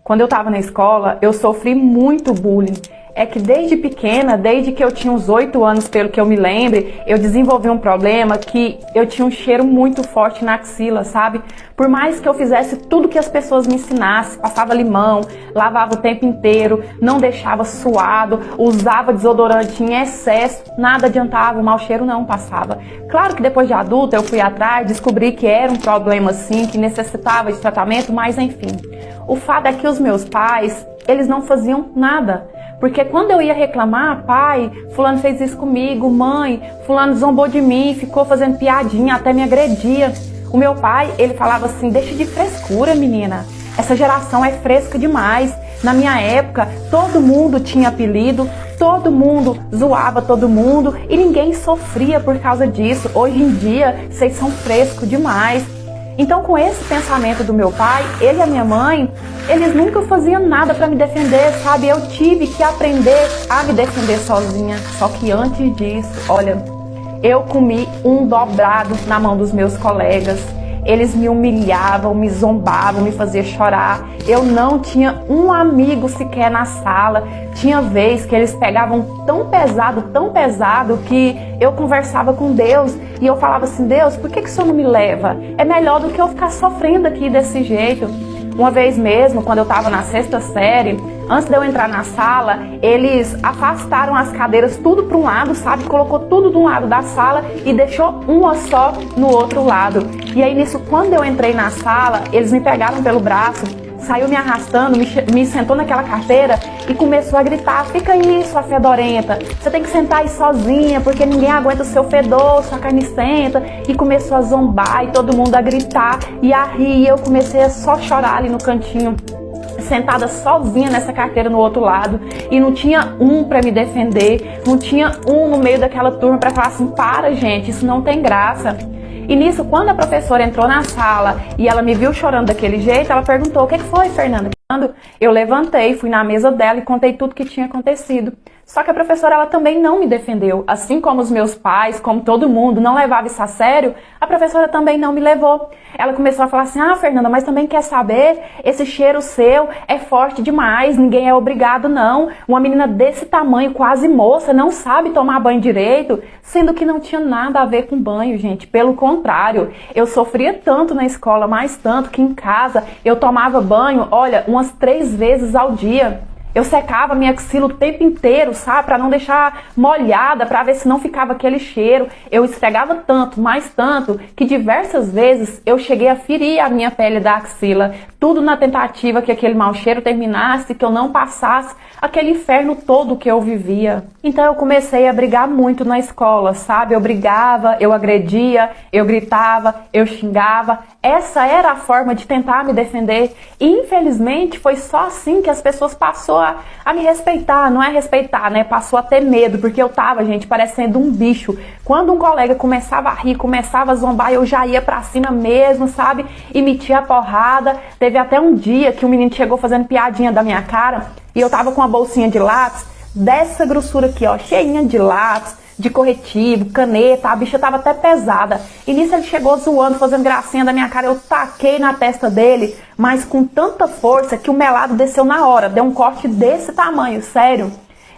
Quando eu estava na escola, eu sofri muito bullying. É que desde pequena, desde que eu tinha uns 8 anos, pelo que eu me lembre, eu desenvolvi um problema que eu tinha um cheiro muito forte na axila, sabe? Por mais que eu fizesse tudo que as pessoas me ensinassem, passava limão, lavava o tempo inteiro, não deixava suado, usava desodorante em excesso, nada adiantava, o mau cheiro não passava. Claro que depois de adulta eu fui atrás, descobri que era um problema sim, que necessitava de tratamento, mas enfim. O fato é que os meus pais, eles não faziam nada. Porque quando eu ia reclamar, pai, fulano fez isso comigo, mãe, fulano zombou de mim, ficou fazendo piadinha, até me agredia. O meu pai, ele falava assim, deixa de frescura, menina. Essa geração é fresca demais. Na minha época, todo mundo tinha apelido, todo mundo zoava todo mundo e ninguém sofria por causa disso. Hoje em dia, vocês são frescos demais. Então, com esse pensamento do meu pai, ele e a minha mãe, eles nunca faziam nada para me defender, sabe? Eu tive que aprender a me defender sozinha. Só que antes disso, olha, eu comi um dobrado na mão dos meus colegas. Eles me humilhavam, me zombavam, me faziam chorar. Eu não tinha um amigo sequer na sala. Tinha vez que eles pegavam tão pesado, que eu conversava com Deus e eu falava assim, Deus, por que o Senhor não me leva? É melhor do que eu ficar sofrendo aqui desse jeito. Uma vez mesmo, quando eu estava na 6ª série, antes de eu entrar na sala, eles afastaram as cadeiras tudo para um lado, sabe? Colocou tudo de um lado da sala e deixou uma só no outro lado. E aí nisso, quando eu entrei na sala, eles me pegaram pelo braço, saiu me arrastando, me sentou naquela carteira e começou a gritar, fica aí, sua fedorenta, você tem que sentar aí sozinha, porque ninguém aguenta o seu fedor, sua carnicenta. E começou a zombar e todo mundo a gritar e a rir, e eu comecei a só chorar ali no cantinho, sentada sozinha nessa carteira no outro lado, e não tinha um para me defender, não tinha um no meio daquela turma para falar assim, para gente, isso não tem graça. E nisso, quando a professora entrou na sala e ela me viu chorando daquele jeito, ela perguntou, o que foi, Fernanda? Eu levantei, fui na mesa dela e contei tudo que tinha acontecido. Só que a professora, ela também não me defendeu. Assim como os meus pais, como todo mundo, não levava isso a sério, a professora também não me levou. Ela começou a falar assim, Fernanda, mas também quer saber? Esse cheiro seu é forte demais, ninguém é obrigado não. Uma menina desse tamanho, quase moça, não sabe tomar banho direito, sendo que não tinha nada a ver com banho, gente. Pelo contrário, eu sofria tanto na escola, mais tanto que em casa eu tomava banho, olha, umas 3 vezes ao dia. Eu secava minha axila o tempo inteiro, sabe? Pra não deixar molhada, pra ver se não ficava aquele cheiro. Eu esfregava tanto, mais tanto, que diversas vezes eu cheguei a ferir a minha pele da axila. Tudo na tentativa que aquele mau cheiro terminasse, que eu não passasse aquele inferno todo que eu vivia. Então eu comecei a brigar muito na escola, sabe? Eu brigava, eu agredia, eu gritava, eu xingava. Essa era a forma de tentar me defender. E infelizmente foi só assim que as pessoas passaram a me respeitar. Não é respeitar, né? Passou a ter medo, porque eu tava, gente, parecendo um bicho. Quando um colega começava a rir, começava a zombar, eu já ia pra cima mesmo, sabe? E metia a porrada. Teve até um dia que um menino chegou fazendo piadinha da minha cara e eu tava com uma bolsinha de lápis dessa grossura aqui, ó, cheinha de lápis, de corretivo, caneta, a bicha tava até pesada. E nisso ele chegou zoando, fazendo gracinha da minha cara. Eu taquei na testa dele, mas com tanta força que o melado desceu na hora. Deu um corte desse tamanho, sério.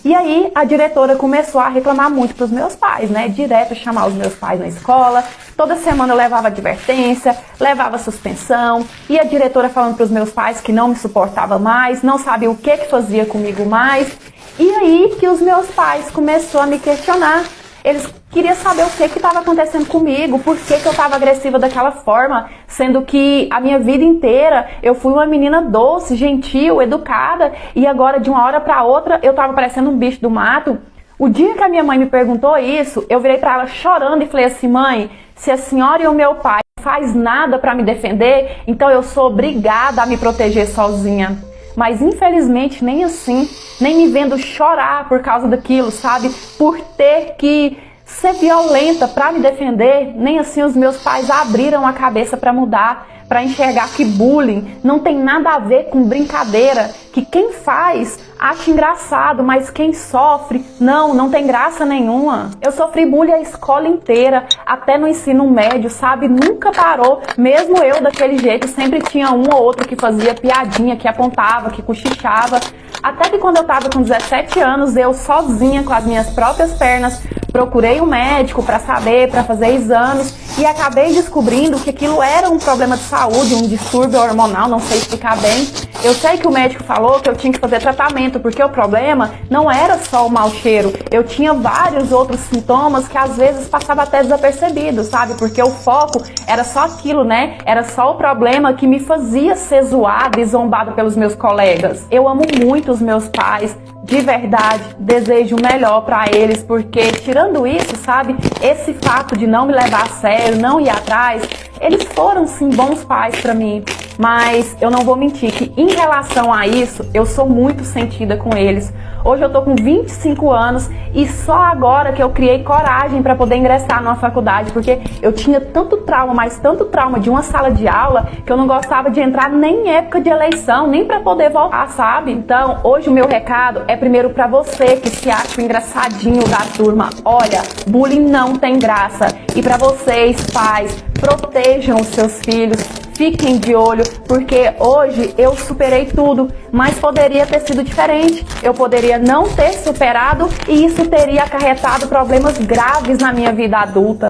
E aí a diretora começou a reclamar muito pros meus pais, né? Direto chamar os meus pais na escola. Toda semana eu levava advertência, levava suspensão. E a diretora falando pros meus pais que não me suportava mais, não sabia o que fazia comigo mais. E aí que os meus pais começaram a me questionar. Eles queriam saber o que estava acontecendo comigo, por que eu estava agressiva daquela forma, sendo que a minha vida inteira eu fui uma menina doce, gentil, educada, e agora de uma hora para outra eu estava parecendo um bicho do mato. O dia que a minha mãe me perguntou isso, eu virei para ela chorando e falei assim, mãe, se a senhora e o meu pai não faz nada para me defender, então eu sou obrigada a me proteger sozinha. Mas infelizmente nem assim, nem me vendo chorar por causa daquilo, sabe? Por ter que ser violenta para me defender, nem assim os meus pais abriram a cabeça para mudar. para enxergar que bullying não tem nada a ver com brincadeira, que quem faz acha engraçado, mas quem sofre, não tem graça nenhuma. Eu sofri bullying a escola inteira, até no ensino médio, sabe? Nunca parou, mesmo eu daquele jeito, sempre tinha um ou outro que fazia piadinha, que apontava, que cochichava. Até que quando eu tava com 17 anos, eu sozinha, com as minhas próprias pernas, procurei um médico para saber, para fazer exames, e acabei descobrindo que aquilo era um problema de saúde, um distúrbio hormonal, não sei explicar bem. Eu sei que o médico falou que eu tinha que fazer tratamento, porque o problema não era só o mau cheiro. Eu tinha vários outros sintomas que às vezes passava até desapercebido, sabe? Porque o foco era só aquilo, né? Era só o problema que me fazia ser zoada e zombada pelos meus colegas. Eu amo muito os meus pais, de verdade, desejo o melhor pra eles, porque tirando isso, sabe? Esse fato de não me levar a sério, não ir atrás, eles foram sim bons pais pra mim. Mas eu não vou mentir que em relação a isso, eu sou muito sentida com eles. Hoje eu tô com 25 anos e só agora que eu criei coragem para poder ingressar numa faculdade, porque eu tinha tanto trauma, mas tanto trauma de uma sala de aula, que eu não gostava de entrar nem em época de eleição, nem para poder voltar, sabe? Então, hoje o meu recado é primeiro para você que se acha o engraçadinho da turma. Olha, bullying não tem graça. E para vocês, pais, protejam os seus filhos. Fiquem de olho, porque hoje eu superei tudo, mas poderia ter sido diferente. Eu poderia não ter superado e isso teria acarretado problemas graves na minha vida adulta.